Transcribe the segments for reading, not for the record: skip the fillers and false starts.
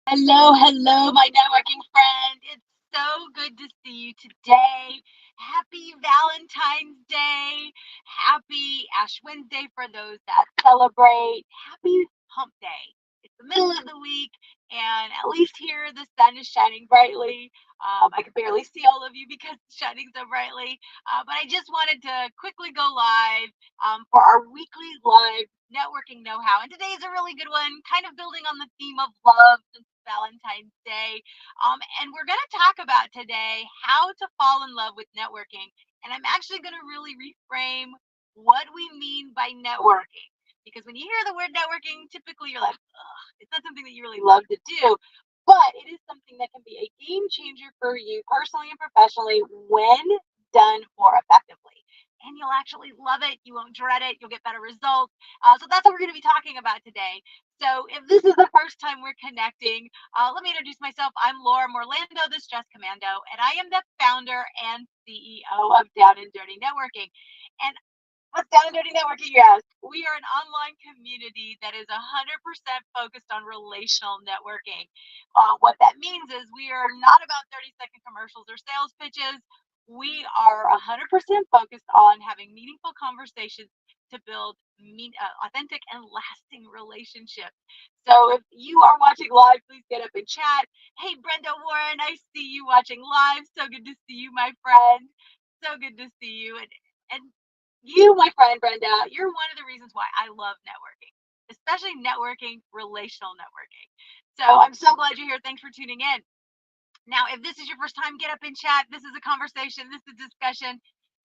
Hello, hello, my networking friend. It's so good to see you today. Happy Valentine's Day. Happy Ash Wednesday for those that celebrate. Happy Hump Day. It's the middle of the week, and at least here the sun is shining brightly. I can barely see all of you because it's shining so brightly. But I just wanted to quickly go live for our weekly live networking know-how. And today is a really good one, kind of building on the theme of love since Valentine's Day. And we're going to talk about today how to fall in love with networking. And I'm actually going to really reframe what we mean by networking. Because when you hear the word networking, typically you're like, ugh, it's not something that you really love to do. But it is something that can be a game changer for you personally and professionally when done more effectively. And you'll actually love it. You won't dread it. You'll get better results. So that's what we're going to be talking about today. So if this is the first time we're connecting, let me introduce myself. I'm Laura Morlando, the Stress Commando, and I am the founder and CEO of Down and Dirty Networking. And what's Down and Dirty Networking, you ask? We are an online community that is 100% focused on relational networking. What that means is we are not about 30-second commercials or sales pitches. We are 100% focused on having meaningful conversations to build authentic and lasting relationships. So if you are watching live, please get up and chat. Hey, Brenda Warren, I see you watching live. So good to see you, my friend. So good to see you. And you, my friend Brenda, you're one of the reasons why I love networking, especially networking, relational networking. So I'm so glad you're here. Thanks for tuning in. Now, if this is your first time, get up and chat. This is a conversation. This is a discussion.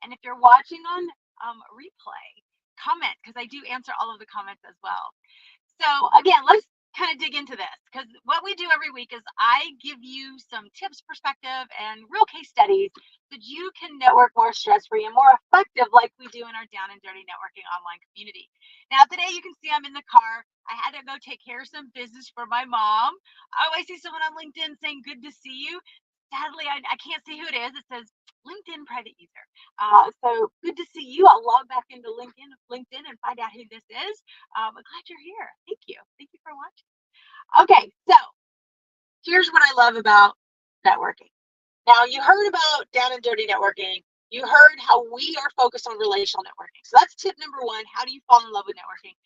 And if you're watching on replay, comment because I do answer all of the comments as well. So again, let's kind of dig into this because what we do every week is I give you some tips, perspective, and real case studies so that you can network more stress-free and more effective like we do in our Down and Dirty Networking online community. Now, today you can see I'm in the car. I had to go take care of some business for my mom. Oh, I see someone on LinkedIn saying, good to see you. Sadly, I can't see who it is. It says LinkedIn private user. So good to see you. I'll log back into LinkedIn and find out who this is. I'm glad you're here. Thank you. Thank you for watching. Okay, so here's what I love about networking. Now, you heard about Down and Dirty Networking. You heard how we are focused on relational networking. So that's tip number one. How do you fall in love with networking?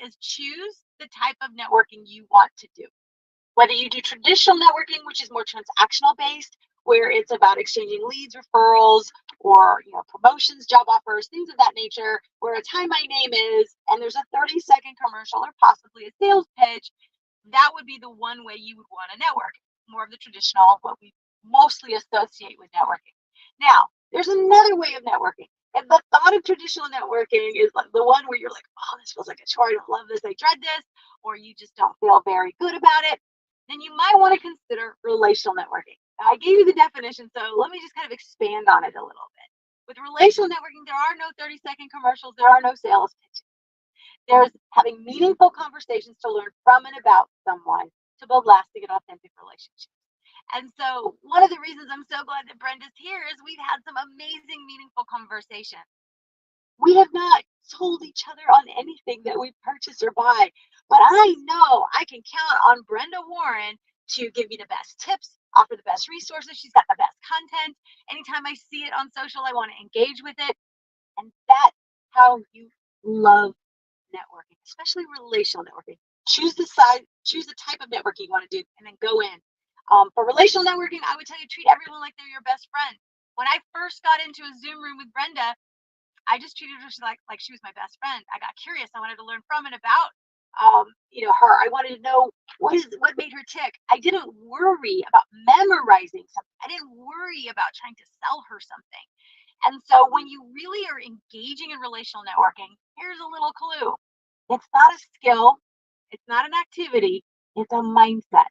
Is choose the type of networking you want to do. Whether you do traditional networking, which is more transactional based, where it's about exchanging leads, referrals, or promotions, job offers, things of that nature, where it's hi, my name is, and there's a 30-second commercial or possibly a sales pitch, that would be the one way you would want to network. More of the traditional, what we mostly associate with networking. Now, there's another way of networking. And the thought of traditional networking is like the one where you're like, oh, this feels like a chore. I don't love this. I dread this. Or you just don't feel very good about it. Then you might want to consider relational networking. Now, I gave you the definition, so let me just kind of expand on it a little bit. With relational networking, there are no 30-second commercials. There are no sales pitches. There's having meaningful conversations to learn from and about someone to build lasting and authentic relationships. And so one of the reasons I'm so glad that Brenda's here is we've had some amazing, meaningful conversations. We have not sold each other on anything that we purchase or buy, but I know I can count on Brenda Warren to give me the best tips, offer the best resources. She's got the best content. Anytime I see it on social, I want to engage with it. And that's how you love networking, especially relational networking. Choose the type of networking you want to do, and then go in. For relational networking, I would tell you treat everyone like they're your best friend. When I first got into a Zoom room with Brenda, I just treated her like she was my best friend. I got curious. I wanted to learn from and about her. I wanted to know what made her tick. I didn't worry about memorizing something. I didn't worry about trying to sell her something. And so when you really are engaging in relational networking, here's a little clue. It's not a skill. It's not an activity. It's a mindset.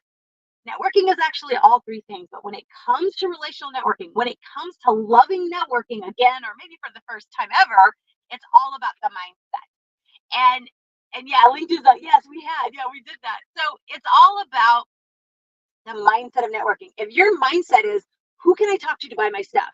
Networking is actually all three things. But when it comes to relational networking, when it comes to loving networking again, or maybe for the first time ever, it's all about the mindset. And yeah, LinkedIn's like, yes, we did that. So it's all about the mindset of networking. If your mindset is, who can I talk to buy my stuff?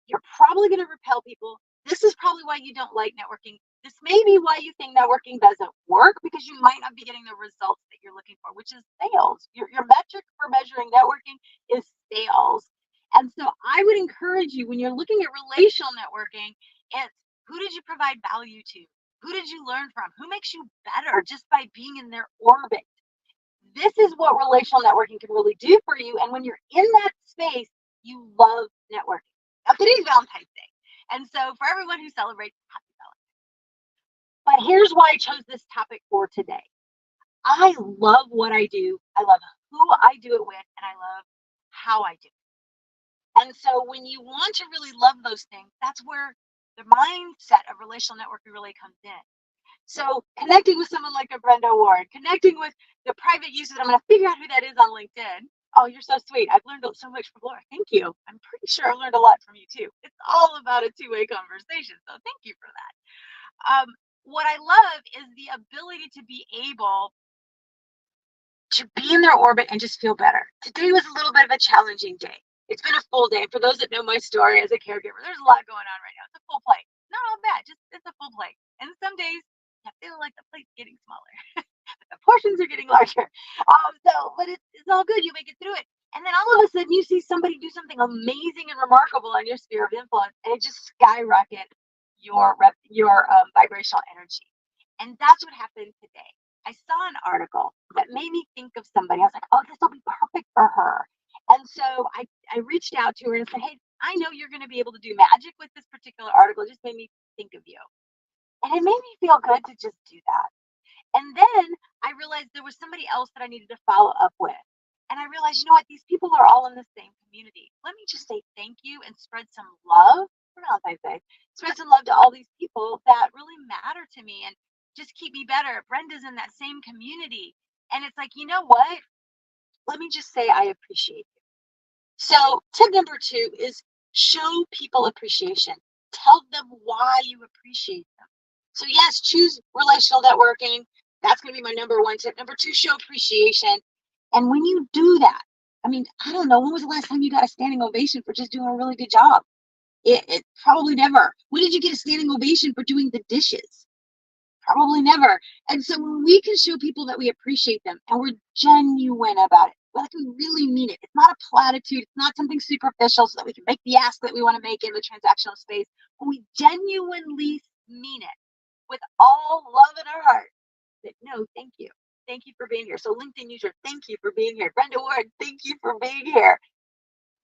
You're probably going to repel people. This is probably why you don't like networking. This may be why you think networking doesn't work, because you might not be getting the results that you're looking for, which is sales. Your metric for measuring networking is sales. And so I would encourage you, when you're looking at relational networking, it's who did you provide value to? Who did you learn from? Who makes you better just by being in their orbit? This is what relational networking can really do for you. And when you're in that space, you love networking. Now, today's Valentine's Day. And so for everyone who celebrates, happy Valentine's. But here's why I chose this topic for today. I love what I do. I love who I do it with, and I love how I do it. And so when you want to really love those things, that's where the mindset of relational networking really comes in. So connecting with someone like a Brenda Ward, connecting with the private users, I'm going to figure out who that is on LinkedIn. Oh, you're so sweet. I've learned so much from Laura. Thank you. I'm pretty sure I've learned a lot from you too. It's all about a two-way conversation. So thank you for that. What I love is the ability to be able to be in their orbit and just feel better. Today was a little bit of a challenging day. It's been a full day. For those that know my story as a caregiver, there's a lot going on right now. It's a full plate. Not all bad, just it's a full plate. And some days I feel like the plate's getting smaller. The portions are getting larger. But it's all good. You make it through it. And then all of a sudden you see somebody do something amazing and remarkable in your sphere of influence, and it just skyrockets your vibrational energy. And that's what happened today. I saw an article that made me think of somebody. I was like, oh, this will be perfect for her. And so I reached out to her and said, hey, I know you're going to be able to do magic with this particular article. It just made me think of you. And it made me feel good to just do that. And then I realized there was somebody else that I needed to follow up with. And I realized, you know what? These people are all in the same community. Let me just say thank you and spread some love for Valentine's Day. Spread some love to all these people that really matter to me and just keep me better. Brenda's in that same community. And it's like, you know what? Let me just say I appreciate you. So tip number 2 is show people appreciation. Tell them why you appreciate them. So yes, choose relational networking. That's going to be my number 1 tip. Number 2, show appreciation. And when you do that, I mean, I don't know, when was the last time you got a standing ovation for just doing a really good job? It probably never. When did you get a standing ovation for doing the dishes? Probably never. And so when we can show people that we appreciate them and we're genuine about it, like we really mean it. It's not a platitude. It's not something superficial so that we can make the ask that we want to make in the transactional space. When we genuinely mean it with all love in our heart, that no, thank you. Thank you for being here. So LinkedIn user, thank you for being here. Brenda Ward, thank you for being here.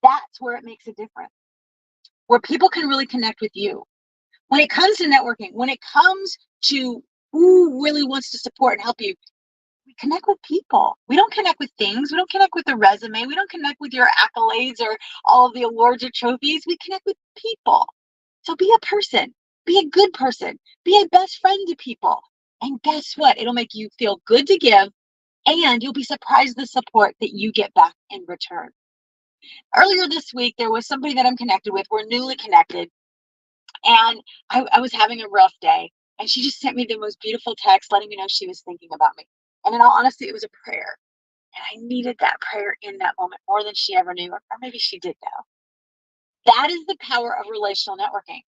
That's where it makes a difference. Where people can really connect with you. When it comes to networking, when it comes to who really wants to support and help you, we connect with people. We don't connect with things. We don't connect with the resume. We don't connect with your accolades or all of the awards or trophies. We connect with people. So be a person. Be a good person. Be a best friend to people. And guess what? It'll make you feel good to give, and you'll be surprised the support that you get back in return. Earlier this week, there was somebody that I'm connected with. We're newly connected. And I was having a rough day. And she just sent me the most beautiful text letting me know she was thinking about me. And in all honesty, it was a prayer. And I needed that prayer in that moment more than she ever knew, or maybe she did know. That is the power of relational networking.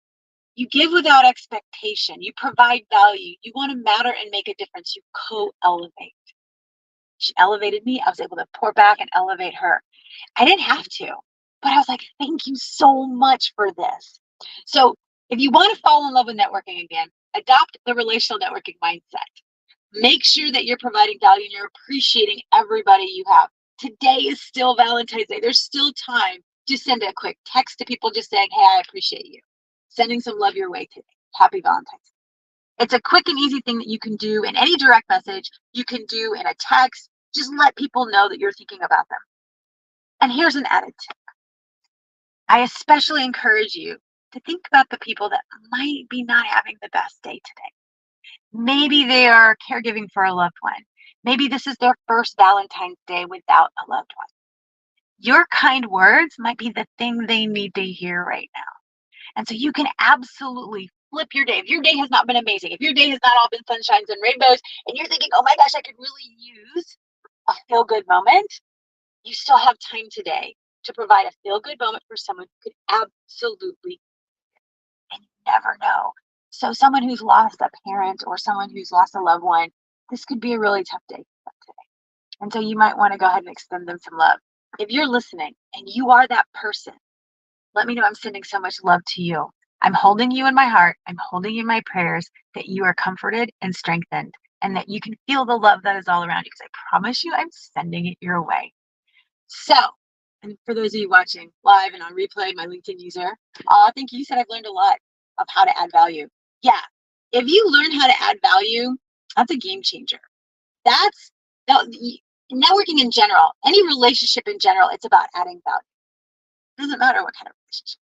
You give without expectation. You provide value. You want to matter and make a difference. You co-elevate. She elevated me. I was able to pour back and elevate her. I didn't have to, but I was like, thank you so much for this. So if you want to fall in love with networking again, adopt the relational networking mindset. Make sure that you're providing value and you're appreciating everybody you have. Today is still Valentine's Day. There's still time to send a quick text to people just saying, hey, I appreciate you. Sending some love your way today. Happy Valentine's Day. It's a quick and easy thing that you can do in any direct message. You can do in a text. Just let people know that you're thinking about them. And here's an added tip. I especially encourage you to think about the people that might be not having the best day today. Maybe they are caregiving for a loved one. Maybe this is their first Valentine's Day without a loved one. Your kind words might be the thing they need to hear right now. And so you can absolutely flip your day. If your day has not been amazing, if your day has not all been sunshines and rainbows, and you're thinking, oh my gosh, I could really use a feel-good moment, you still have time today to provide a feel-good moment for someone who could absolutely, and you never know. So someone who's lost a parent or someone who's lost a loved one, this could be a really tough day for them today. And so you might want to go ahead and extend them some love. If you're listening and you are that person, let me know. I'm sending so much love to you. I'm holding you in my heart. I'm holding you in my prayers that you are comforted and strengthened and that you can feel the love that is all around you because I promise you I'm sending it your way. So, and for those of you watching live and on replay, my LinkedIn user, thank you. You said I've learned a lot of how to add value. Yeah, if you learn how to add value, that's a game changer. That's networking in general, any relationship in general, it's about adding value. It doesn't matter what kind of relationship.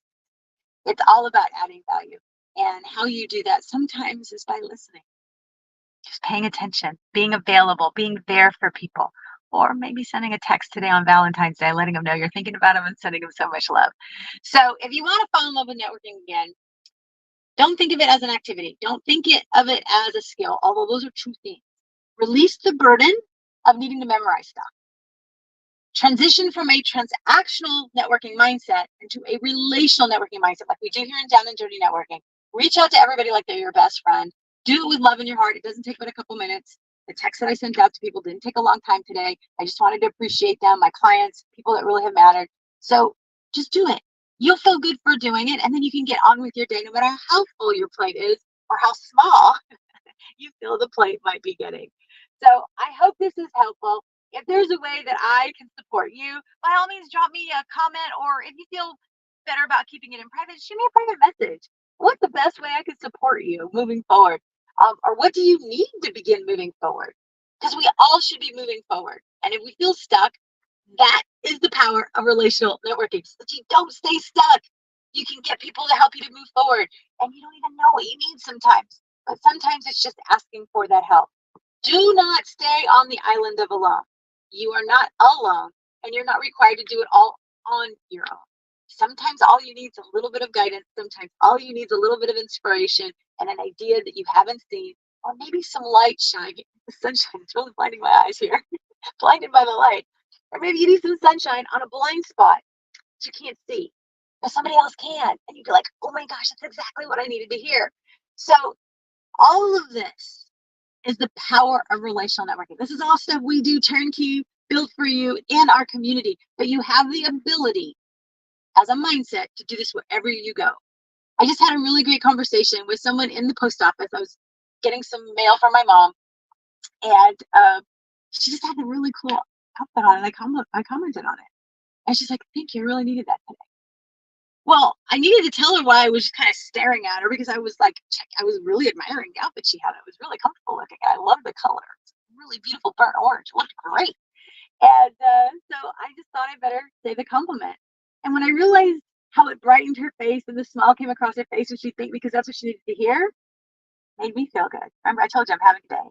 It's all about adding value. And how you do that sometimes is by listening, just paying attention, being available, being there for people, or maybe sending a text today on Valentine's Day, letting them know you're thinking about them and sending them so much love. So if you want to fall in love with networking again, don't think of it as an activity. Don't think of it as a skill, although those are two things. Release the burden of needing to memorize stuff. Transition from a transactional networking mindset into a relational networking mindset, like we do here in Down and Dirty Networking. Reach out to everybody like they're your best friend. Do it with love in your heart. It doesn't take but a couple minutes. The text that I sent out to people didn't take a long time today. I just wanted to appreciate them, my clients, people that really have mattered. So just do it. You'll feel good for doing it, and then you can get on with your day no matter how full your plate is or how small you feel the plate might be getting. So I hope this is helpful. If there's a way that I can support you, by all means, drop me a comment, or if you feel better about keeping it in private, shoot me a private message. What's the best way I can support you moving forward? Or what do you need to begin moving forward? Because we all should be moving forward. And if we feel stuck, that is the power of relational networking, so that you don't stay stuck. You can get people to help you to move forward, and you don't even know what you need sometimes. But sometimes it's just asking for that help. Do not stay on the island of alone. You are not alone, and you're not required to do it all on your own. Sometimes all you need is a little bit of guidance. Sometimes all you need is a little bit of inspiration and an idea that you haven't seen, or maybe some light shining. The sunshine is really blinding my eyes here, blinded by the light. Or maybe you need some sunshine on a blind spot that you can't see, but somebody else can. And you'd be like, oh my gosh, that's exactly what I needed to hear. So all of this is the power of relational networking. This is all stuff we do turnkey, built for you in our community, but you have the ability as a mindset to do this wherever you go. I just had a really great conversation with someone in the post office. I was getting some mail from my mom, and she just had a really cool outfit on, and I commented on it. And she's like, thank you, I really needed that today. Well, I needed to tell her why I was just kind of staring at her, because I was like, I was really admiring the outfit she had. It was really comfortable looking. I love the color. It's really beautiful burnt orange. It looked great. And so I just thought I better say the compliment. And when I realized how it brightened her face and the smile came across her face, and she think because that's what she needed to hear, made me feel good. Remember, I told you I'm having a day.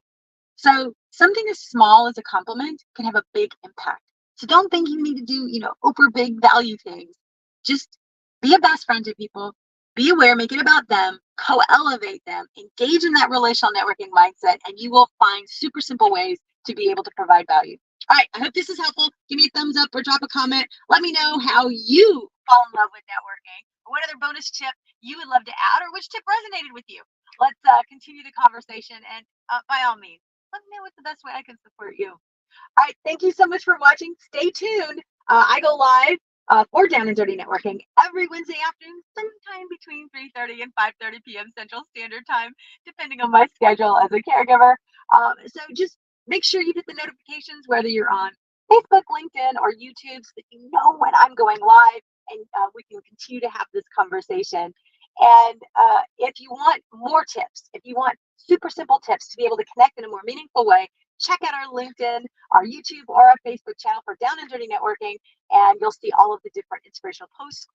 So something as small as a compliment can have a big impact. So don't think you need to do, over big value things. Just be a best friend to people, be aware, make it about them, co-elevate them, engage in that relational networking mindset, and you will find super simple ways to be able to provide value. All right, I hope this is helpful. Give me a thumbs up or drop a comment. Let me know how you fall in love with networking, or what other bonus tip you would love to add, or which tip resonated with you. Let's continue the conversation, and by all means, let me know what's the best way I can support you. All right, thank you so much for watching. Stay tuned. I go live for Down and Dirty Networking every Wednesday afternoon, sometime between 3:30 and 5:30 p.m. Central Standard Time, depending on my schedule as a caregiver. So just make sure you hit the notifications, whether you're on Facebook, LinkedIn, or YouTube, so that you know when I'm going live, and we can continue to have this conversation. And if you want more tips, if you want super simple tips to be able to connect in a more meaningful way, check out our LinkedIn, our YouTube, or our Facebook channel for Down and Dirty Networking, and you'll see all of the different inspirational posts,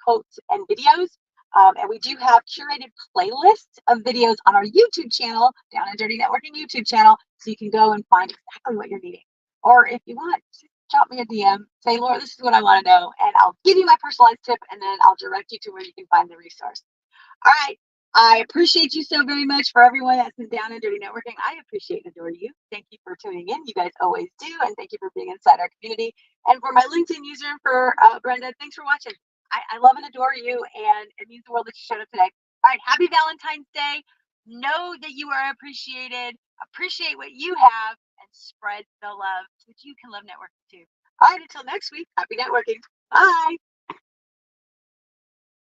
quotes, and videos. And we do have curated playlists of videos on our YouTube channel, Down and Dirty Networking YouTube channel, so you can go and find exactly what you're needing. Or if you want, drop me a DM, say, Laura, this is what I want to know, and I'll give you my personalized tip, and then I'll direct you to where you can find the resource. All right. I appreciate you so very much. For everyone that's been Down and Dirty Networking, I appreciate and adore you. Thank you for tuning in. You guys always do. And thank you for being inside our community. And for my LinkedIn user, for Brenda, thanks for watching. I love and adore you, and it means the world that you showed up today. All right, happy Valentine's Day. Know that you are appreciated, appreciate what you have, and spread the love so that you can love networking too. All right, until next week, happy networking. Bye.